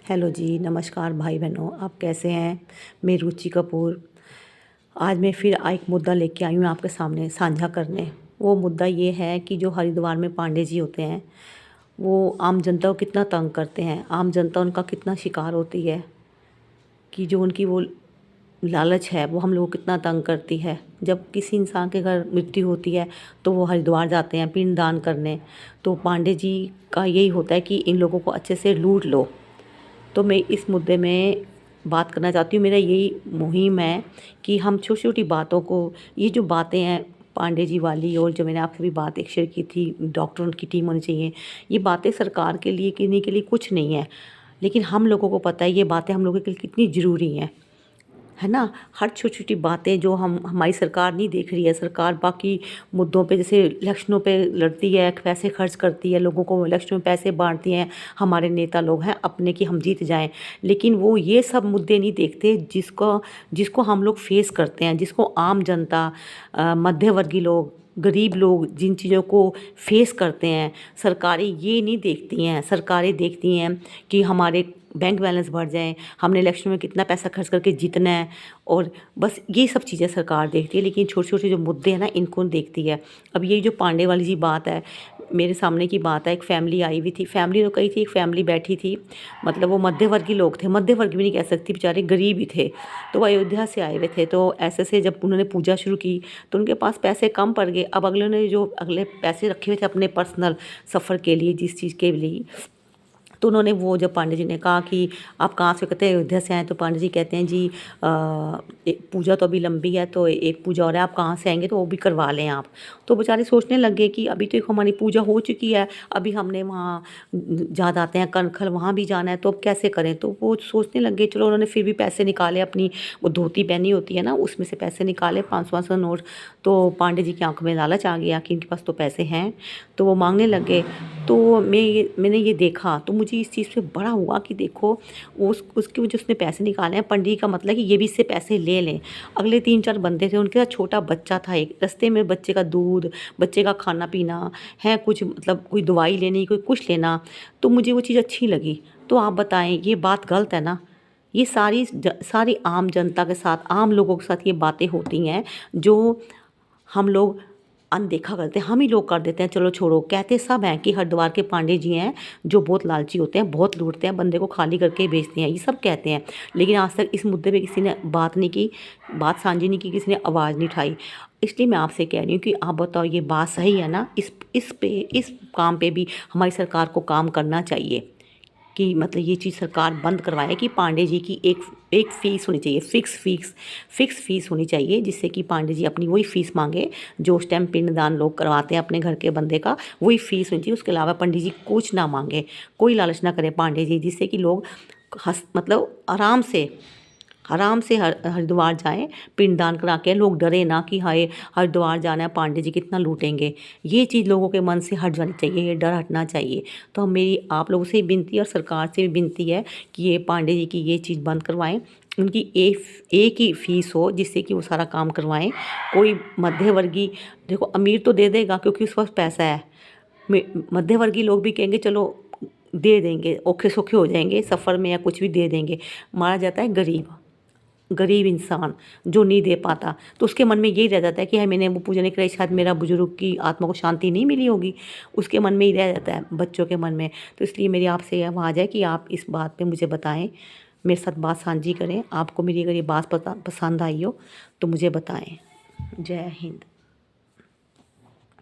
Hello जी, नमस्कार भाई बहनों, आप कैसे हैं? मैं रुचि कपूर। आज मैं फिर एक मुद्दा लेके आई हूँ आपके सामने साझा करने। वो मुद्दा ये है कि जो हरिद्वार में पांडे जी होते हैं, वो आम जनता को कितना तंग करते हैं, आम जनता उनका कितना शिकार होती है, कि जो उनकी वो लालच है वो हम लोगों को कितना तंग करती है। जब किसी इंसान के घर मृत्यु होती है तो वो हरिद्वार जाते हैं पिंड दान करने। तो पांडे जी का यही होता है कि इन लोगों को अच्छे से लूट लो। तो मैं इस मुद्दे में बात करना चाहती हूँ। मेरा यही मुहिम है कि हम छोटी छोटी बातों को, ये जो बातें हैं पांडे जी वाली, और जो मैंने आपसे भी बात एक शेयर की थी, डॉक्टरों की टीम होनी चाहिए, ये बातें सरकार के लिए करने के लिए कुछ नहीं है, लेकिन हम लोगों को पता है ये बातें हम लोगों के लिए कितनी ज़रूरी हैं, है ना। हर छोटी छोटी बातें जो हम हमारी सरकार नहीं देख रही है। सरकार बाकी मुद्दों पे जैसे इलेक्शनों पे लड़ती है, पैसे खर्च करती है, लोगों को इलेक्शन में पैसे बांटती हैं, हमारे नेता लोग हैं अपने कि हम जीत जाएं, लेकिन वो ये सब मुद्दे नहीं देखते जिसको जिसको हम लोग फेस करते हैं, जिसको आम जनता, मध्यवर्गीय लोग, गरीब लोग जिन चीज़ों को फेस करते हैं। सरकारें ये नहीं देखती हैं। सरकारें देखती हैं कि हमारे बैंक बैलेंस बढ़ जाए, हमने इलेक्शन में कितना पैसा खर्च करके जीतना है, और बस ये सब चीज़ें सरकार देखती है, लेकिन छोटे छोटे जो मुद्दे हैं ना, इनको नहीं देखती है। अब ये जो पांडे वाली जी बात है, मेरे सामने की बात है, एक फैमिली आई हुई थी, फैमिली तो कही थी, एक फैमिली बैठी थी, मतलब वो मध्यवर्गीय लोग थे, मध्यवर्ग भी नहीं कह सकती, बेचारे गरीब ही थे। तो वो अयोध्या से आए हुए थे, तो ऐसे से जब उन्होंने पूजा शुरू की तो उनके पास पैसे कम पड़ गए। अब अगले ने जो अगले पैसे रखे हुए थे अपने पर्सनल सफ़र के लिए, जिस चीज़ के लिए, तो उन्होंने वो जब पांडे जी ने कहा कि आप कहाँ से, कहते हैं अयोध्या से आए, तो पांडे जी कहते हैं जी पूजा तो अभी लंबी है, तो एक पूजा और है, आप कहाँ से आएंगे, तो वो भी करवा लें आप। तो बेचारे सोचने लगे कि अभी तो एक हमारी पूजा हो चुकी है, अभी हमने वहाँ याद आते हैं कनखल वहाँ भी जाना है, तो अब कैसे करें। तो वो सोचने लगे, चलो उन्होंने फिर भी पैसे निकाले, अपनी वो धोती पहनी होती है ना, उसमें से पैसे निकाले, 500 नोट। तो पांडे जी की आंखों में लालच आ गया कि इनके पास तो पैसे हैं, तो वो मांगने लगे। तो मैंने ये देखा तो मुझे इस चीज़ पे बड़ा हुआ कि देखो, उसके जो उसने पैसे निकाले हैं, पंडित का मतलब कि ये भी इससे पैसे ले लें। अगले 3-4 बंदे थे, उनके साथ छोटा बच्चा था, एक रास्ते में बच्चे का दूध, बच्चे का खाना पीना है, कुछ मतलब कोई दवाई लेनी, कोई कुछ लेना, तो मुझे वो चीज़ अच्छी लगी। तो आप बताएं, ये बात गलत है ना। ये सारी आम जनता के साथ, आम लोगों के साथ ये बातें होती हैं जो हम लोग अनदेखा करते हैं, हम ही लोग कर देते हैं, चलो छोड़ो। कहते सब हैं कि हरिद्वार के पांडे जी हैं जो बहुत लालची होते हैं, बहुत लूटते हैं, बंदे को खाली करके बेचते हैं, ये सब कहते हैं, लेकिन आज तक इस मुद्दे पे किसी ने बात नहीं की, बात साझी नहीं की, किसी ने आवाज़ नहीं उठाई। इसलिए मैं आपसे कह रही हूँ कि आप बताओ, ये बात सही है ना। इस काम पे भी हमारी सरकार को काम करना चाहिए कि मतलब ये चीज़ सरकार बंद करवाए कि पांडे जी की एक एक फ़ीस होनी चाहिए, फ़िक्स फ़ीस होनी चाहिए, जिससे कि पांडे जी अपनी वही फ़ीस मांगे जो उस टाइम पिंडदान लोग करवाते हैं अपने घर के बंदे का, वही फ़ीस होनी चाहिए। उसके अलावा पंडित जी कुछ ना मांगे, कोई लालच ना करे पांडे जी, जिससे कि लोग मतलब आराम से हरिद्वार जाएं, पिंडदान करा के, लोग डरे ना कि हाय हरिद्वार जाना है, पांडे जी कितना लूटेंगे। ये चीज़ लोगों के मन से हट जानी चाहिए, ये डर हटना चाहिए। तो मेरी आप लोगों से विनती और सरकार से भी विनती है कि ये पांडे जी की ये चीज़ बंद करवाएं, उनकी एक ही फीस हो जिससे कि वो सारा काम करवाएं। कोई मध्यवर्गीय, देखो अमीर तो दे देगा क्योंकि उस पास पैसा है, मध्यवर्गीय लोग भी कहेंगे चलो दे देंगे, औखे सौखे हो जाएंगे सफ़र में या कुछ भी दे देंगे। मारा जाता है गरीब, गरीब इंसान जो नहीं दे पाता, तो उसके मन में यही रह जाता है कि है मैंने वो पूजा नहीं कराई, शायद मेरा बुजुर्ग की आत्मा को शांति नहीं मिली होगी, उसके मन में ही रह जाता है, बच्चों के मन में। तो इसलिए मेरी आपसे यह आवाज़ है कि आप इस बात पे मुझे बताएं, मेरे साथ बात साझी करें। आपको मेरी अगर ये बात पसंद आई हो तो मुझे बताएं। जय हिंद।